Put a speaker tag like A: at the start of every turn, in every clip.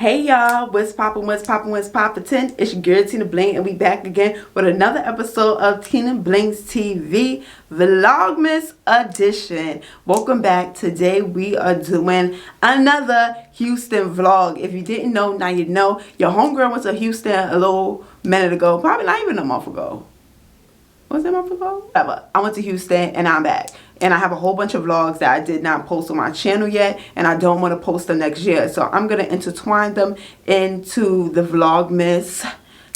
A: Hey y'all, what's poppin', what's poppin', what's poppin'? It's your girl TinaBlingz, and we back again with another episode of Tinablingztv Vlogmas edition. Welcome back. Today we are doing another Houston vlog. If you didn't know, now you know. Your homegirl went to Houston a little minute ago, probably not even a month ago. Was it a month ago? Whatever. I went to Houston and I'm back. And I have a whole bunch of vlogs that I did not post on my channel yet. And I don't want to post them next year. So I'm going to intertwine them into the Vlogmas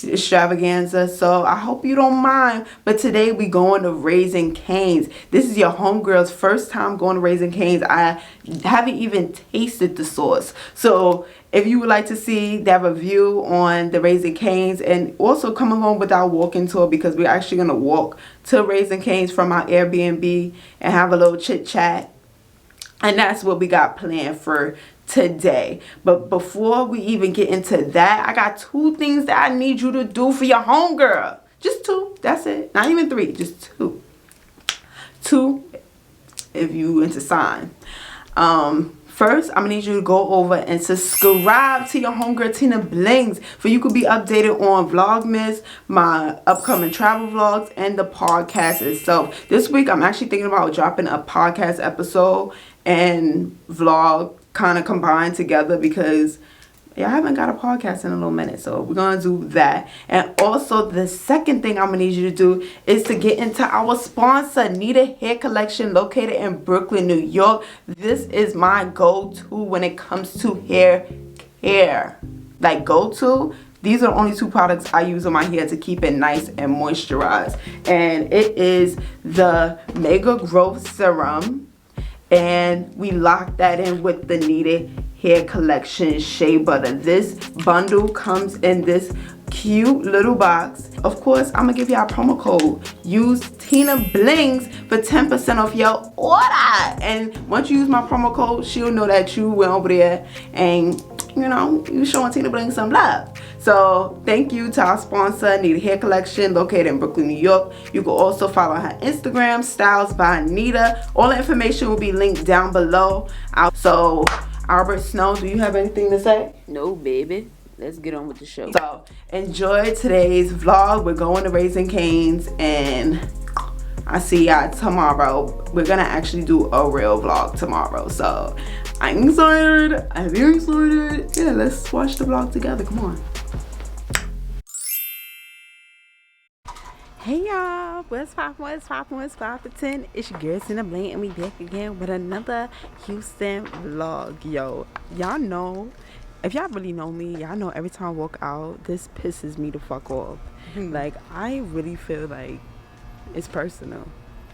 A: extravaganza. So I hope you don't mind. But today we going to Raising Cane's. This is your homegirl's first time going to Raising Cane's. I haven't even tasted the sauce. So if you would like to see that review on the Raising Cane's, and also come along with our walking tour, because we're actually going to walk to Raising Cane's from our Airbnb and have a little chit chat. And that's what we got planned for today. But before we even get into that, I got two things that I need you to do for your homegirl. Just two. That's it. Not even three. Just two. Two if you into sign. First, I'm going to need you to go over and subscribe to your homegirl TinaBlingz, for you could be updated on Vlogmas, my upcoming travel vlogs, and the podcast itself. This week, I'm actually thinking about dropping a podcast episode and vlog kind of combined together, because I haven't got a podcast in a little minute, so we're going to do that. And also, the second thing I'm going to need you to do is to get into our sponsor, Nita Hair Collection, located in Brooklyn, New York. This is my go-to when it comes to hair care. Like, go-to. These are the only two products I use on my hair to keep it nice and moisturized. And it is the Mega Growth Serum. And we lock that in with the Nita Hair Collection Shea Butter. This bundle comes in this cute little box. Of course, I'm gonna give y'all a promo code. Use TinaBlingz for 10% off your order. And once you use my promo code, she'll know that you went over there and, you know, you showing TinaBlingz some love. So thank you to our sponsor, Nita Hair Collection, located in Brooklyn, New York. You can also follow her Instagram, Styles by Nita. All the information will be linked down below. So Albert Snow, do you have anything to say?
B: No, baby. Let's get on with the show.
A: So enjoy today's vlog. We're going to Raising Cane's, and I see y'all tomorrow. We're gonna actually do a real vlog tomorrow, so I'm excited. I'm very excited. Yeah, let's watch the vlog together. Come on. Hey y'all, what's poppin', what's poppin', what's poppin'? It's your girl TinaBlingz, and we back again with another Houston vlog. Yo, y'all know, if y'all really know me, y'all know every time I walk out, this pisses me the fuck off. Like, I really feel like it's personal.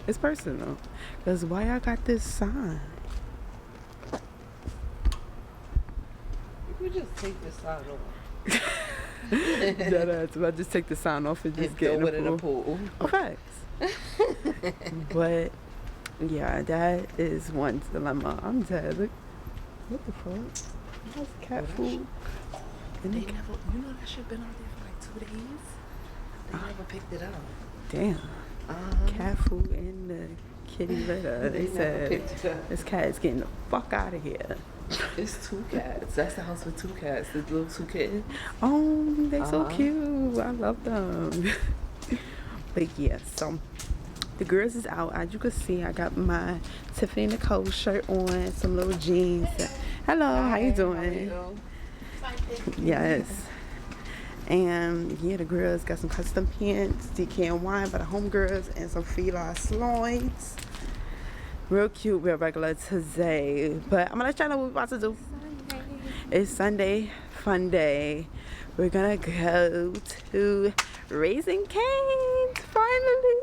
A: It's personal. Because why y'all got this sign?
B: You could just take this sign off.
A: If I just take the sign off and just get in the pool. Oh, facts. But yeah, that is one dilemma. I'm dead. Look, what the fuck? That's cat food. And
B: they never, you know, that shit been out there for like 2 days. They never picked it up.
A: Damn. Cat food in the kitty litter. They said this cat is getting the fuck out of here.
B: It's two cats. That's the house with two cats. The little two kittens.
A: Oh, they're so cute. I love them. But yeah, so the girls is out. As you can see, I got my Tiffany Nicole shirt on, some little jeans. Hello, how you doing?
B: How you doing?
A: Yes. And yeah, the girls got some custom pants, DK wine by the homegirls, and some FLEA slides. Real cute, real regular today. But I'm gonna let y'all know what we're about to do. It's Sunday, fun day. We're gonna go to Raising Cane's finally.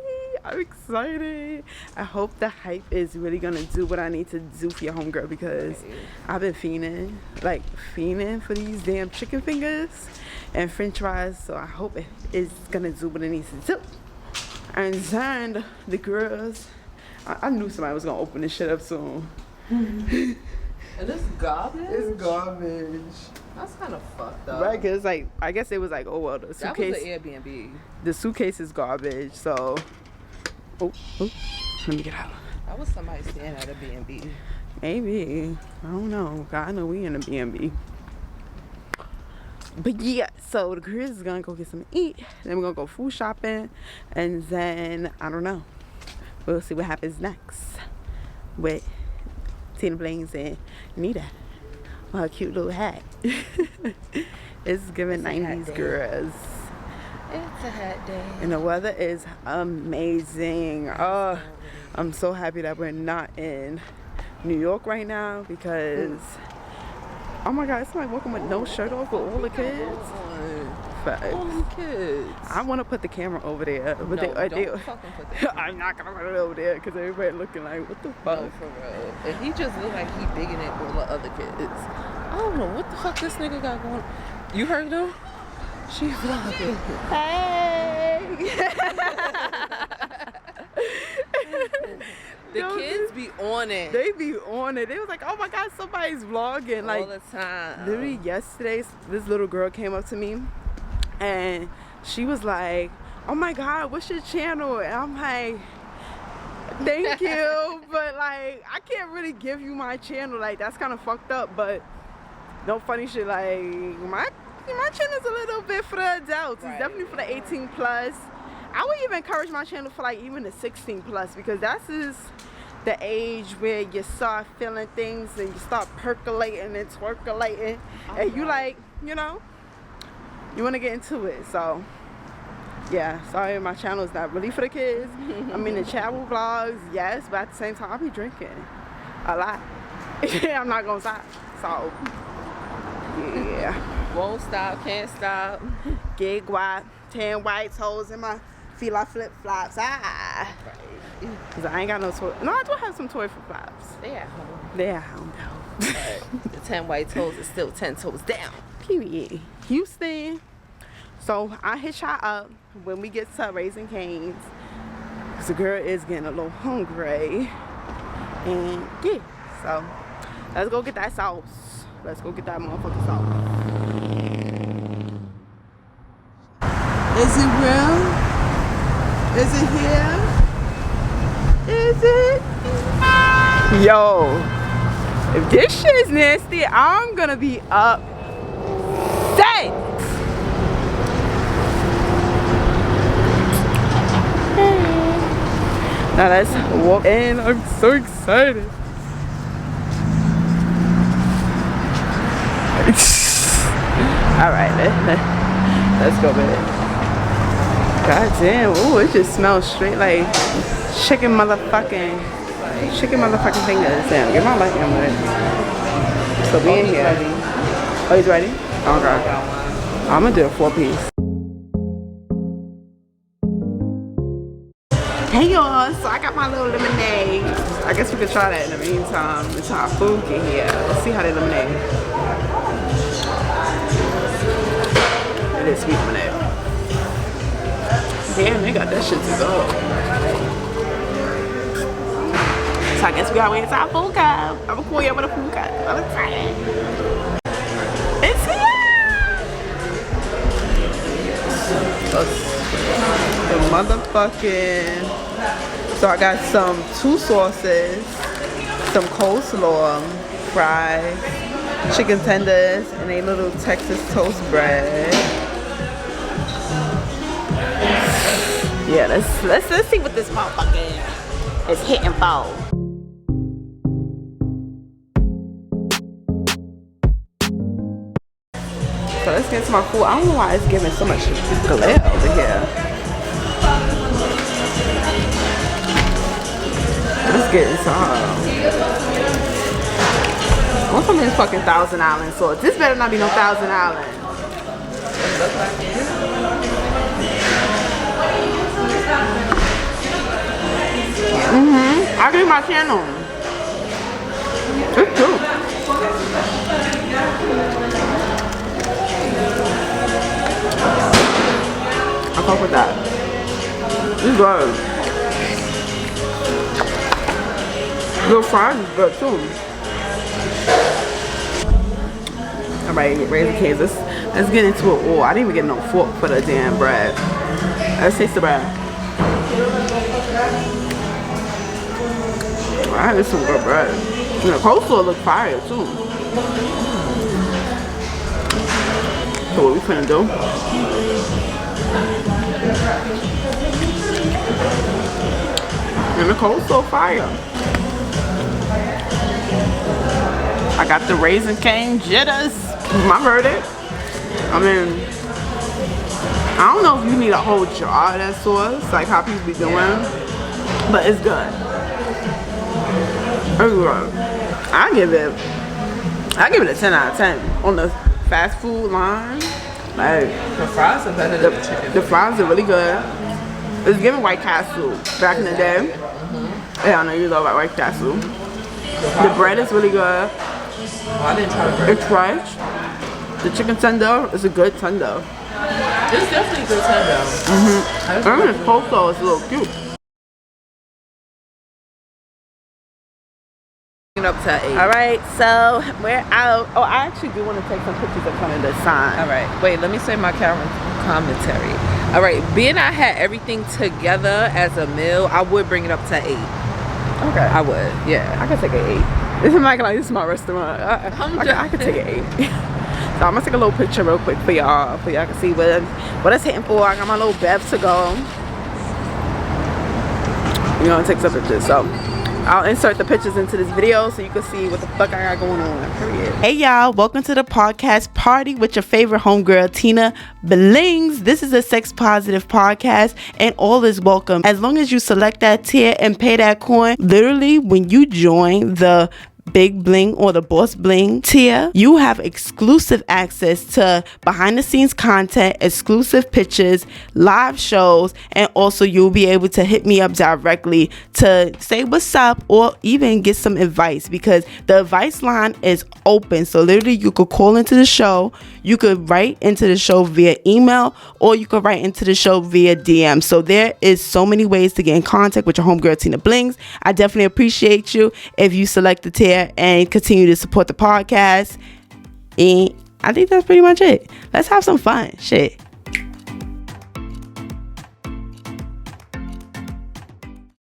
A: I'm excited. I hope the hype is really gonna do what I need to do for your homegirl, because I've been fiending for these damn chicken fingers and french fries. So I hope it is gonna do what it needs to do. And then the girls, I knew somebody was gonna open this shit up soon.
B: And this garbage?
A: It's garbage.
B: That's kind of fucked up.
A: Right, cause like, I guess it was like, oh well, the suitcase.
B: That was the Airbnb.
A: The suitcase is garbage, so. Oh, let me get out.
B: That was somebody staying at a B&B.
A: Maybe. I don't know. God know we in a B&B. But yeah, so the girls is gonna go get something to eat. Then we're gonna go food shopping, and then I don't know. We'll see what happens next with TinaBlingz and Nita. Her cute little hat. It's giving 90s girls.
B: It's a hot day.
A: And the weather is amazing. Oh, I'm so happy that we're not in New York right now because, oh my God, it's like walking with no shirt off with all the kids.
B: All the kids.
A: I want to put the camera over there. But
B: No, don't fucking put that.
A: I'm not going to put it over there because everybody looking like, what the fuck?
B: No, for real. And he just look like he bigging at all the other kids. I don't know what the fuck this nigga got going on. You heard him? She vlogging.
A: Hey!
B: The kids be on it.
A: They be on it. They was like, oh my God, somebody's vlogging. Like,
B: all the time.
A: Literally yesterday, this little girl came up to me and she was like, oh my God, what's your channel? And I'm like, thank you, but like, I can't really give you my channel. Like, that's kind of fucked up, but no funny shit. Like, my channel's a little bit for the adults. It's definitely for the 18 plus. I would even encourage my channel for like even the 16 plus because that's is the age where you start feeling things and you start percolating and twerculating, and you like, you know, you want to get into it. So yeah, sorry, my channel is not really for the kids. I mean, the travel vlogs, yes, but at the same time, I'll be drinking a lot. I'm not gonna stop. So yeah,
B: won't stop, can't stop.
A: Gig guap, 10 white toes in my FLEA flip-flops. Cause I ain't got no toy. No, I do have some toy flip-flops.
B: They at home.
A: They at home though.
B: But the 10 white toes is still 10 toes down.
A: Period. Houston. So I hit y'all up when we get to Raising Cane's. Cause the girl is getting a little hungry. And yeah, so let's go get that sauce. Let's go get that motherfucking sauce. Is it real? Is it here? Is it? Yo, if this shit is nasty, I'm gonna be upset. Now let's walk in. I'm so excited. Alright, let's go with it. God damn, ooh, it just smells straight like chicken motherfucking fingers. Damn, get my light in with it. So we in here. Oh, he's ready? Okay. I'm gonna do a 4-piece. Hey y'all, so I got my little lemonade. I guess we could try that in the meantime until our food get here. Let's see how they lemonade. It is sweet lemonade. Damn, they got that shit to go. So I guess we gotta wait until our food comes. I'm gonna call you up with a food cup. I'm excited. It's here! The motherfucking. So I got some 2 sauces, some coleslaw, fries, chicken tenders, and a little Texas toast bread. Yeah, let's see what this motherfucker is hitting for. So let's get to my food. I don't know why it's giving so much glare over here. Let's get some. What's some of this fucking Thousand Island sauce? This better not be no Thousand Island. I do my channel. It's true. I fuck with that. It's good. The fries is good too. Alright, Raising Cane's. Let's get into it. Oh, I didn't even get no fork for the damn bread. Let's taste the bread. Alright, this is some good bread. And the coleslaw look fire too. So what we finna do. And the coleslaw fire. I got the Raisin Cane jitters. My verdict. I mean, I don't know if you need a whole jar of that sauce, like how people be doing, but it's good. It's good. I give it a 10 out of 10 on the fast food line. Like,
B: The fries are better than the chicken.
A: the fries are really good. It's giving White Castle back in the day. Yeah, I know you love White Castle. The bread is really good.
B: Oh, I didn't try the burger.
A: It's fresh. The chicken tender is a good tender.
B: It's definitely good tender.
A: I mean, this coleslaw is a little cute.
B: Up to 8.
A: All right, so we're out. Oh, I actually do want to take some pictures in front of the sign.
B: All right, wait, let me say my commentary. All right, being I had everything together as a meal, I would bring it up to 8.
A: Okay.
B: I would, yeah.
A: I could take an 8. This is like this is my restaurant. I could take an 8. So I'm gonna take a little picture real quick for y'all can see what it's hitting for. I got my little bev to go. We're gonna take some pictures. So I'll insert the pictures into this video so you can see what the fuck I got going on. Period. Hey y'all, welcome to the podcast party with your favorite homegirl, TinaBlingz. This is a sex positive podcast and all is welcome. As long as you select that tier and pay that coin, literally when you join the Big Bling or the Boss Bling tier, you have exclusive access to behind the scenes content, exclusive pictures, live shows, and also you'll be able to hit me up directly to say what's up or even get some advice, because the advice line is open. So literally you could call into the show, you could write into the show via email, or you could write into the show via DM. So there is so many ways to get in contact with your homegirl TinaBlingz. I definitely appreciate you if you select the tier and continue to support the podcast. And I think that's pretty much it. Let's have some fun. Shit.